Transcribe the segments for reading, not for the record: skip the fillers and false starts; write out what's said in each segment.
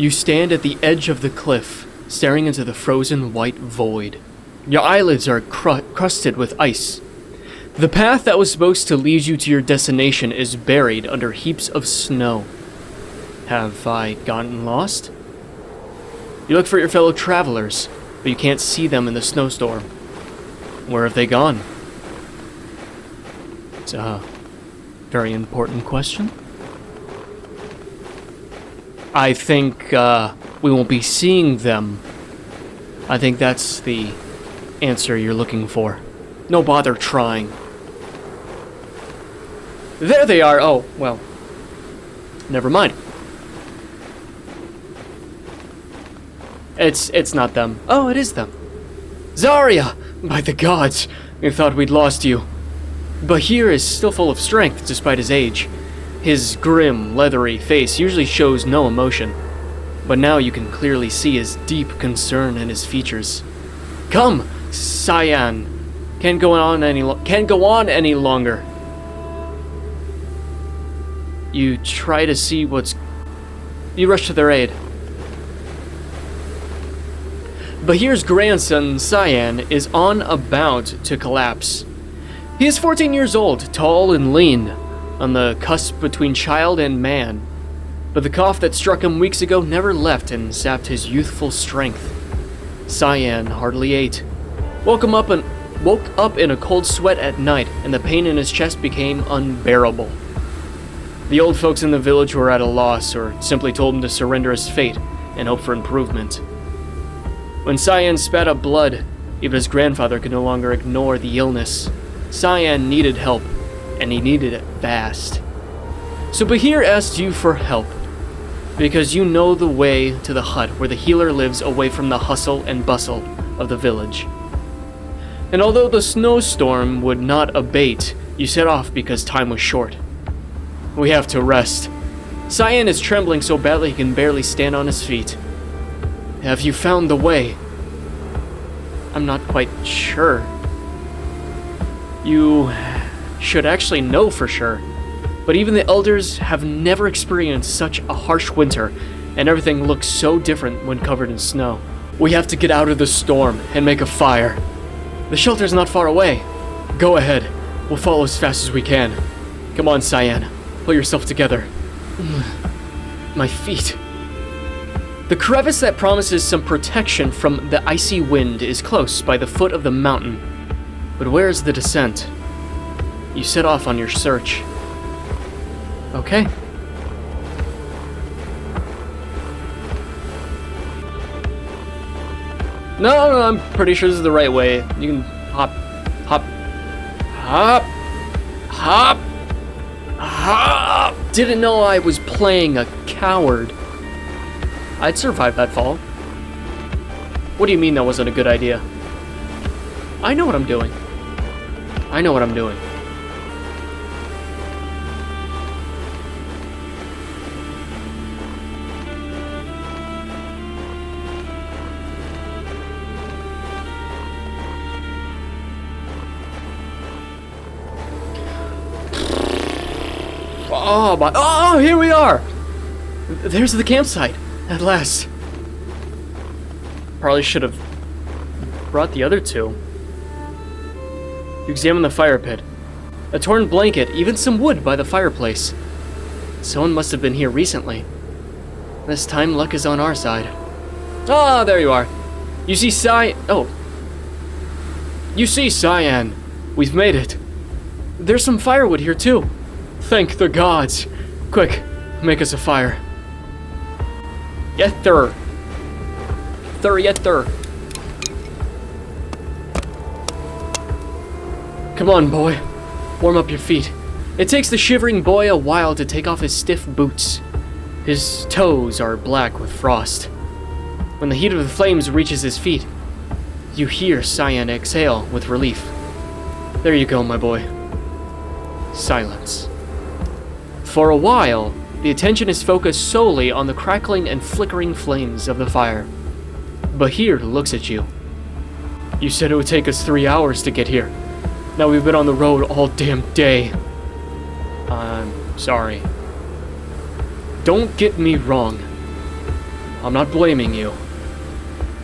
You stand at the edge of the cliff, staring into the frozen white void. Your eyelids are crusted with ice. The path that was supposed to lead you to your destination is buried under heaps of snow. Have I gotten lost? You look for your fellow travelers, but you can't see them in the snowstorm. Where have they gone? It's a very important question. I think we won't be seeing them. I think that's the answer you're looking for. No bother trying. There they are! Oh, well. Never mind. It's not them. Oh, it is them. Zarya! By the gods! We thought we'd lost you. Bahir is still full of strength despite his age. His grim, leathery face usually shows no emotion, but now you can clearly see his deep concern in his features. Come, Cyan. Can't go on any longer. You try to see what's... You rush to their aid. Bahir's grandson, Cyan, is about to collapse. He is 14 years old, tall and lean, on the cusp between child and man. But the cough that struck him weeks ago never left and sapped his youthful strength. Cyan hardly ate. Woke up in a cold sweat at night, and the pain in his chest became unbearable. The old folks in the village were at a loss, or simply told him to surrender his fate and hope for improvement. When Cyan spat up blood, even his grandfather could no longer ignore the illness. Cyan needed help, and he needed it fast. So Bahir asked you for help, because you know the way to the hut where the healer lives away from the hustle and bustle of the village. And although the snowstorm would not abate, you set off because time was short. We have to rest. Cyan is trembling so badly he can barely stand on his feet. Have you found the way? I'm not quite sure. You should actually know for sure, but even the elders have never experienced such a harsh winter, and everything looks so different when covered in snow. We have to get out of the storm and make a fire. The shelter's not far away. Go ahead. We'll follow as fast as we can. Come on, Cyan. Pull yourself together. My feet. The crevice that promises some protection from the icy wind is close by the foot of the mountain. But where's the descent? You set off on your search. Okay. No, I'm pretty sure this is the right way. You can hop, hop, hop, hop, hop. Didn't know I was playing a coward. I'd survive that fall. What do you mean that wasn't a good idea? I know what I'm doing. I know what I'm doing. Oh, here we are! There's the campsite, at last. Probably should have brought the other two. You examine the fire pit. A torn blanket, even some wood by the fireplace. Someone must have been here recently. This time, luck is on our side. Ah, there you are. You see You see Cyan. We've made it. There's some firewood here, too. Thank the gods. Quick, make us a fire. Yether. Yether. Come on, boy. Warm up your feet. It takes the shivering boy a while to take off his stiff boots. His toes are black with frost. When the heat of the flames reaches his feet, you hear Cyan exhale with relief. There you go, my boy. Silence. For a while, the attention is focused solely on the crackling and flickering flames of the fire. Bahir looks at you. You said it would take us 3 hours to get here. Now we've been on the road all damn day. I'm sorry. Don't get me wrong. I'm not blaming you.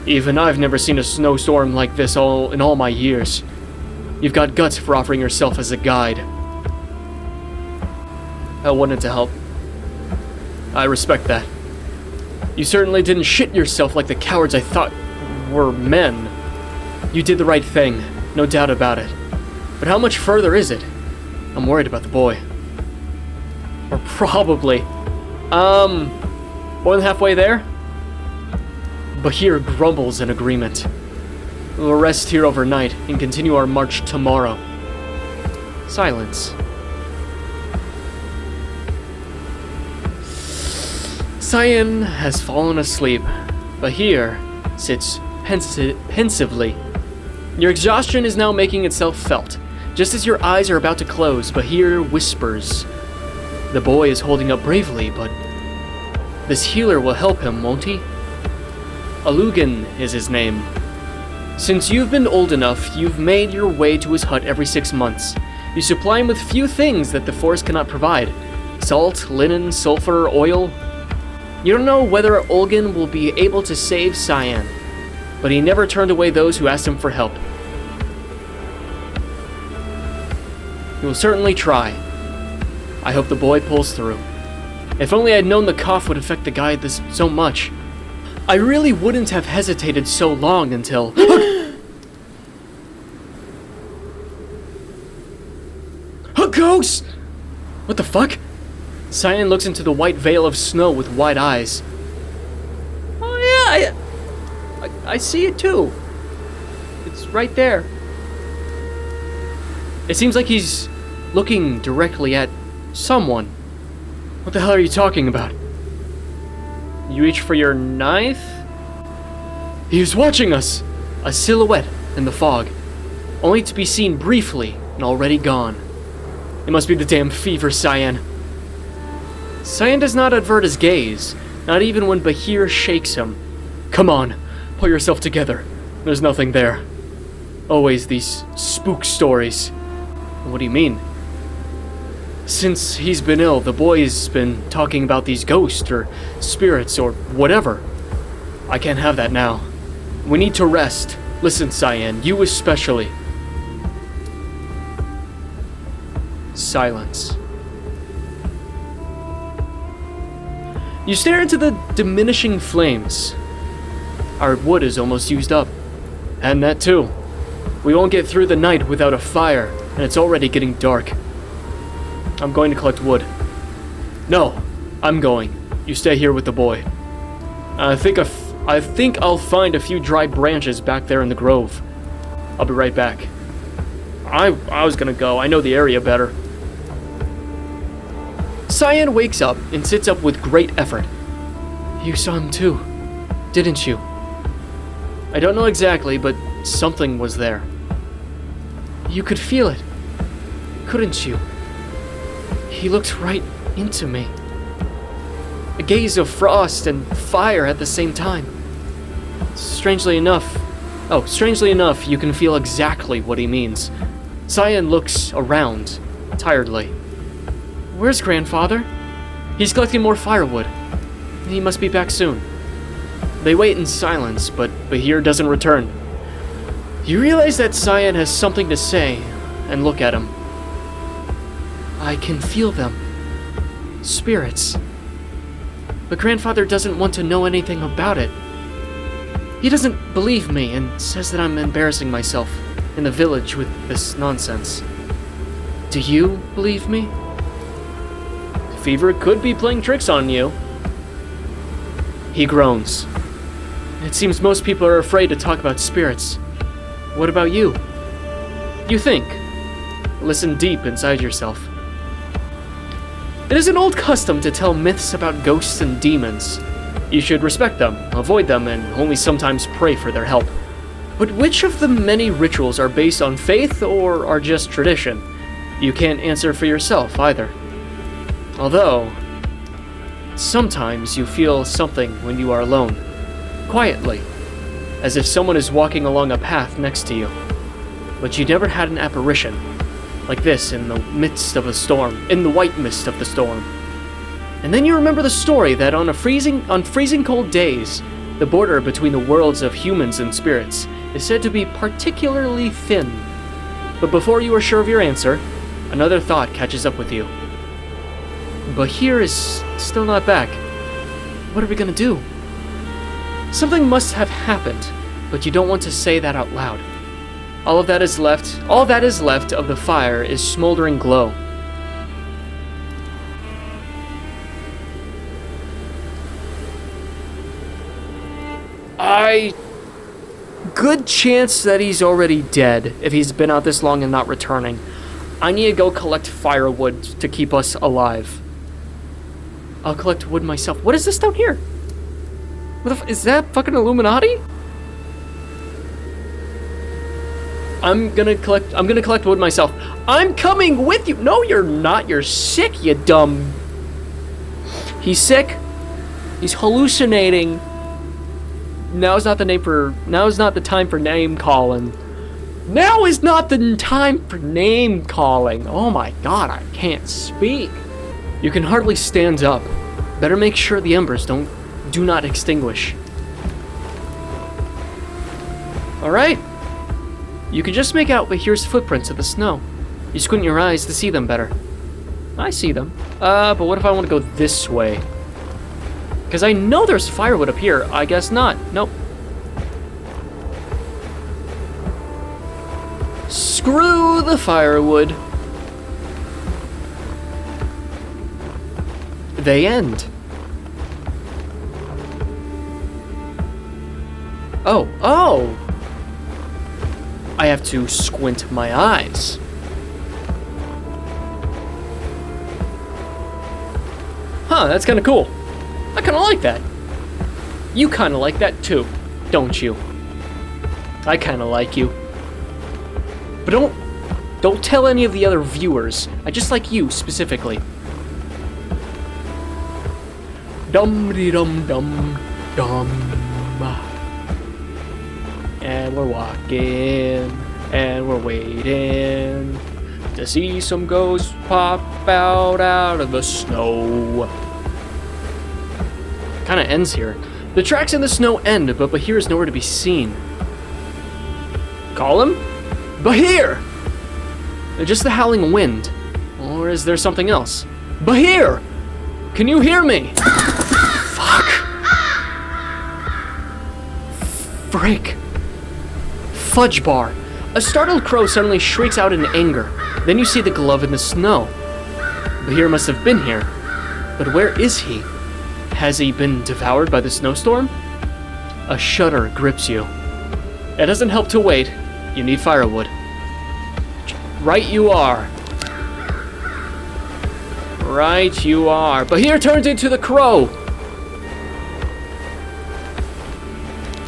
Even I've never seen a snowstorm like this in all my years. You've got guts for offering yourself as a guide. I wanted to help. I respect that. You certainly didn't shit yourself like the cowards I thought were men. You did the right thing, no doubt about it. But how much further is it? I'm worried about the boy. Or probably. More than halfway there? Bahir grumbles in agreement. We'll rest here overnight and continue our march tomorrow. Silence. Cyan has fallen asleep. Bahir sits pensively. Your exhaustion is now making itself felt. Just as your eyes are about to close, Bahir whispers. The boy is holding up bravely, but this healer will help him, won't he? Alugan is his name. Since you've been old enough, you've made your way to his hut every 6 months. You supply him with few things that the forest cannot provide. Salt, linen, sulfur, oil. You don't know whether Olgan will be able to save Cyan, but he never turned away those who asked him for help. He will certainly try. I hope the boy pulls through. If only I'd known the cough would affect the guy this so much. I really wouldn't have hesitated so long until... A ghost! What the fuck? Cyan looks into the white veil of snow with wide eyes. Oh yeah, I see it too. It's right there. It seems like he's looking directly at someone. What the hell are you talking about? You reach for your knife? He is watching us! A silhouette in the fog, only to be seen briefly and already gone. It must be the damn fever, Cyan. Cyan does not avert his gaze, not even when Bahir shakes him. Come on, pull yourself together. There's nothing there. Always these spook stories. What do you mean? Since he's been ill, the boy's been talking about these ghosts or spirits or whatever. I can't have that now. We need to rest. Listen, Cyan, you especially. Silence. You stare into the diminishing flames. Our wood is almost used up. And that too. We won't get through the night without a fire, and it's already getting dark. I'm going to collect wood. No, I'm going. You stay here with the boy. I think I'll find a few dry branches back there in the grove. I'll be right back. I was gonna go. I know the area better. Cyan wakes up and sits up with great effort. You saw him too, didn't you? I don't know exactly, but something was there. You could feel it, couldn't you? He looked right into me. A gaze of frost and fire at the same time. Strangely enough, you can feel exactly what he means. Cyan looks around, tiredly. Where's Grandfather? He's collecting more firewood. He must be back soon. They wait in silence, but Bahir doesn't return. You realize that Cyan has something to say, and look at him. I can feel them. Spirits. But Grandfather doesn't want to know anything about it. He doesn't believe me and says that I'm embarrassing myself in the village with this nonsense. Do you believe me? Fever could be playing tricks on you. He groans. It seems most people are afraid to talk about spirits. What about you? You think. Listen deep inside yourself. It is an old custom to tell myths about ghosts and demons. You should respect them, avoid them, and only sometimes pray for their help. But which of the many rituals are based on faith or are just tradition? You can't answer for yourself either. Although, sometimes you feel something when you are alone, quietly, as if someone is walking along a path next to you. But you never had an apparition like this in the midst of a storm, in the white mist of the storm. And then you remember the story that on freezing cold days, the border between the worlds of humans and spirits is said to be particularly thin. But before you are sure of your answer, another thought catches up with you. Bahir is still not back. What are we gonna do? Something must have happened, but you don't want to say that out loud. All that is left of the fire is smoldering glow. Good chance that he's already dead if he's been out this long and not returning. I need to go collect firewood to keep us alive. I'll collect wood myself. What is this down here? Is that fucking Illuminati? I'm gonna collect wood myself. I'm coming with you. No, you're not. You're sick, you dumb. He's sick. He's hallucinating. Now is not the time for name calling. Now is not the time for name calling. Oh my god, I can't speak. You can hardly stand up. Better make sure the embers do not extinguish. Alright. You can just make out Bahir's footprints in the snow. You squint your eyes to see them better. I see them. But what if I want to go this way? Because I know there's firewood up here. I guess not. Nope. Screw the firewood. They end. Oh. I have to squint my eyes. Huh, that's kind of cool. I kind of like that. You kind of like that too, don't you? I kind of like you. But don't tell any of the other viewers. I just like you specifically. Dum-de-dum-dum-dum. And we're walking, and we're waiting to see some ghosts pop out of the snow. Kind of ends here. The tracks in the snow end, but Bahir is nowhere to be seen. Call him? Bahir! Just the howling wind. Or is there something else? Bahir! Can you hear me? Fuck. Frick. Fudge bar. A startled crow suddenly shrieks out in anger. Then you see the glove in the snow. Bahir must have been here. But where is he? Has he been devoured by the snowstorm? A shudder grips you. It doesn't help to wait. You need firewood. Right you are. Right you are. Bahir turns into the crow.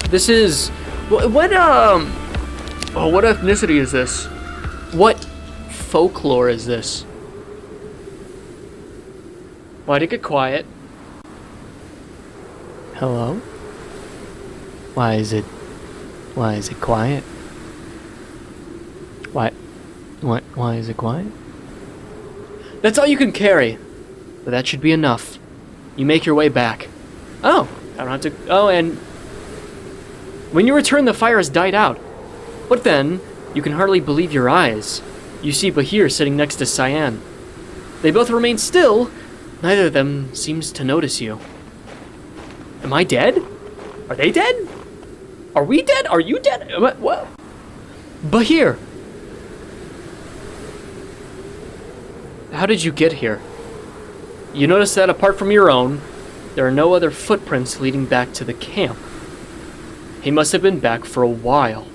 This is... What ethnicity is this? What folklore is this? Why'd it get quiet? Hello? Why is it quiet? Why is it quiet? That's all you can carry. But that should be enough. You make your way back. Oh, I don't have to... Oh, and... When you return, the fire has died out. But then, you can hardly believe your eyes. You see Bahir sitting next to Cyan. They both remain still. Neither of them seems to notice you. Am I dead? Are they dead? Are we dead? Are you dead? What? Bahir! How did you get here? You notice that apart from your own, there are no other footprints leading back to the camp. He must have been back for a while.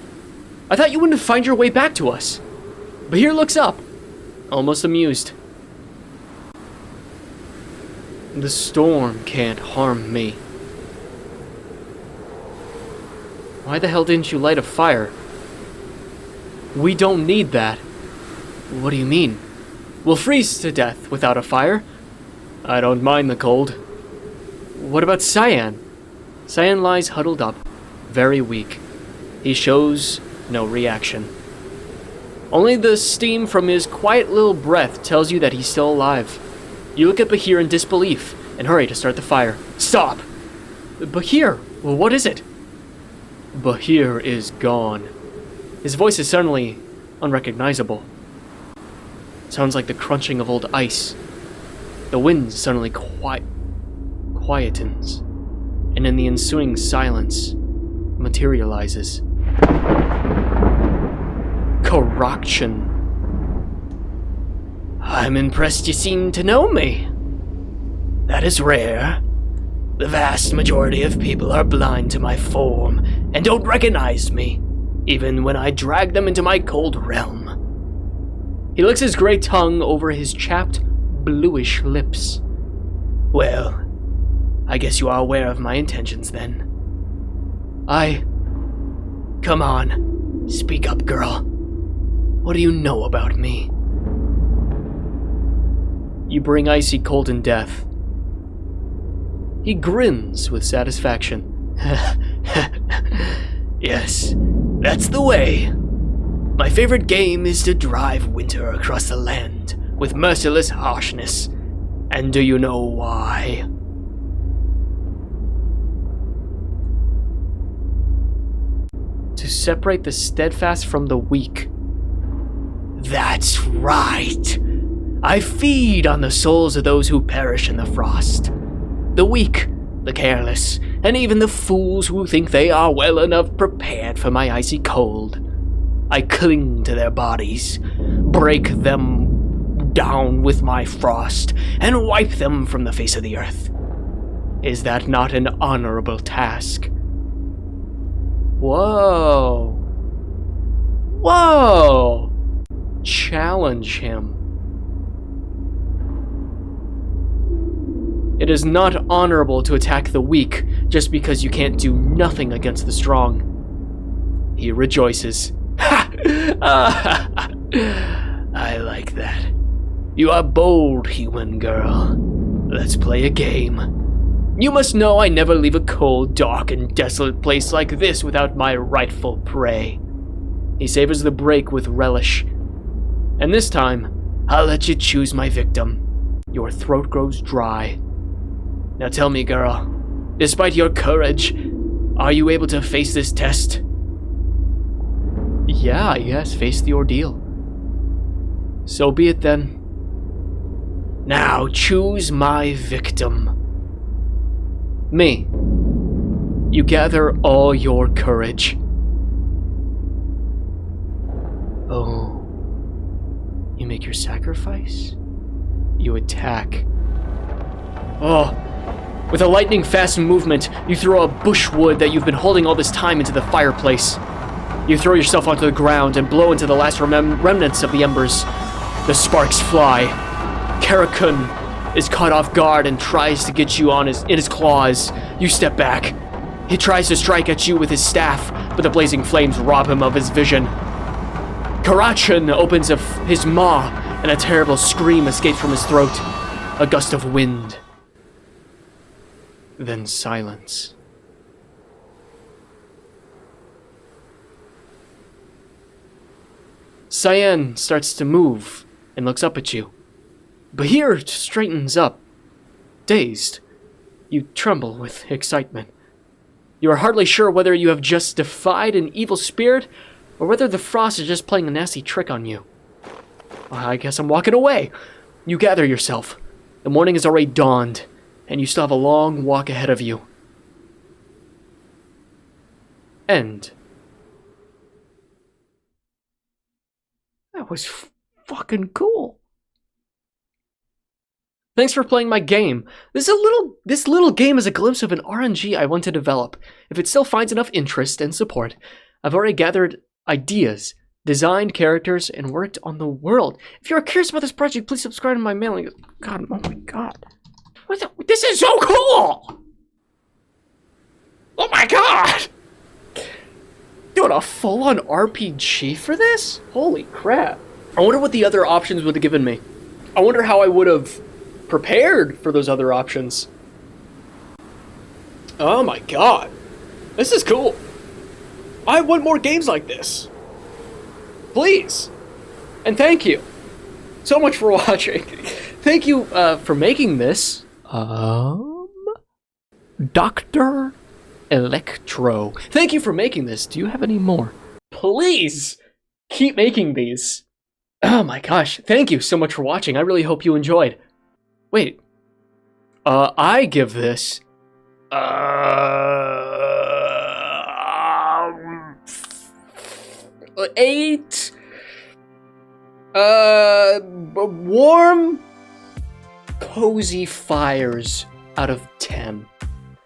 I thought you wouldn't find your way back to us. Bahir looks up, almost amused. The storm can't harm me. Why the hell didn't you light a fire? We don't need that. What do you mean? We'll freeze to death without a fire. I don't mind the cold. What about Cyan? Cyan lies huddled up, very weak. He shows no reaction. Only the steam from his quiet little breath tells you that he's still alive. You look at Bahir in disbelief. and hurry to start the fire. Stop! Bahir, well, what is it? Bahir is gone. His voice is suddenly unrecognizable. Sounds like the crunching of old ice. The wind suddenly quietens, and in the ensuing silence, materializes. Corruption. I'm impressed you seem to know me. That is rare. The vast majority of people are blind to my form and don't recognize me, even when I drag them into my cold realm. He licks his gray tongue over his chapped, bluish lips. Well, I guess you are aware of my intentions then. Come on, speak up, girl. What do you know about me? You bring icy cold and death. He grins with satisfaction. Yes, that's the way. My favorite game is to drive winter across the land with merciless harshness. And do you know why? To separate the steadfast from the weak. That's right. I feed on the souls of those who perish in the frost. The weak, the careless, and even the fools who think they are well enough prepared for my icy cold. I cling to their bodies, break them down with my frost, and wipe them from the face of the earth. Is that not an honorable task? Whoa. Whoa! Challenge him. It is not honorable to attack the weak just because you can't do nothing against the strong. He rejoices. Ha! I like that. You are bold, human girl. Let's play a game. You must know I never leave a cold, dark, and desolate place like this without my rightful prey. He savors the break with relish. And this time, I'll let you choose my victim. Your throat grows dry. Now tell me, girl, despite your courage, are you able to face this test? Yes, face the ordeal. So be it then. Now choose my victim. Me. You gather all your courage. Oh. You make your sacrifice? You attack. Oh. With a lightning-fast movement, you throw a bushwood that you've been holding all this time into the fireplace. You throw yourself onto the ground and blow into the last remnants of the embers. The sparks fly. Karakun is caught off guard and tries to get you in his claws. You step back. He tries to strike at you with his staff, but the blazing flames rob him of his vision. Karachan opens his maw, and a terrible scream escapes from his throat. A gust of wind. Then silence. Cyan starts to move and looks up at you. Bahir straightens up, dazed. You tremble with excitement. You are hardly sure whether you have just defied an evil spirit or whether the frost is just playing a nasty trick on you. Well, I guess I'm walking away. You gather yourself. The morning has already dawned, and you still have a long walk ahead of you. End. That was fucking cool. Thanks for playing my game. This little game is a glimpse of an RNG I want to develop. If it still finds enough interest and support, I've already gathered ideas, designed characters, and worked on the world. If you're curious about this project, please subscribe to my mailing list. God, oh my god. This is so cool! Oh my god! Doing a full-on RPG for this? Holy crap. I wonder what the other options would have given me. I wonder how I would have prepared for those other options. Oh my god. This is cool. I want more games like this. Please. And thank you so much for watching. Thank you for making this. Dr. Electro. Thank you for making this. Do you have any more? Please keep making these. Oh my gosh. Thank you so much for watching. I really hope you enjoyed. Wait. I give this... 8... warm, cozy fires out of 10.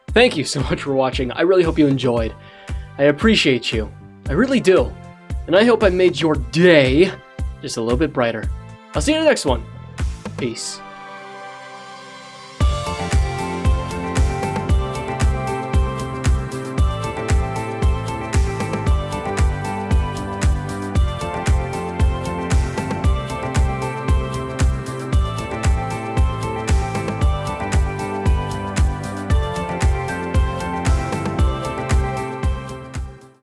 Thank you so much for watching. I really hope you enjoyed. I appreciate you. I really do. And I hope I made your day just a little bit brighter. I'll see you in the next one. Peace.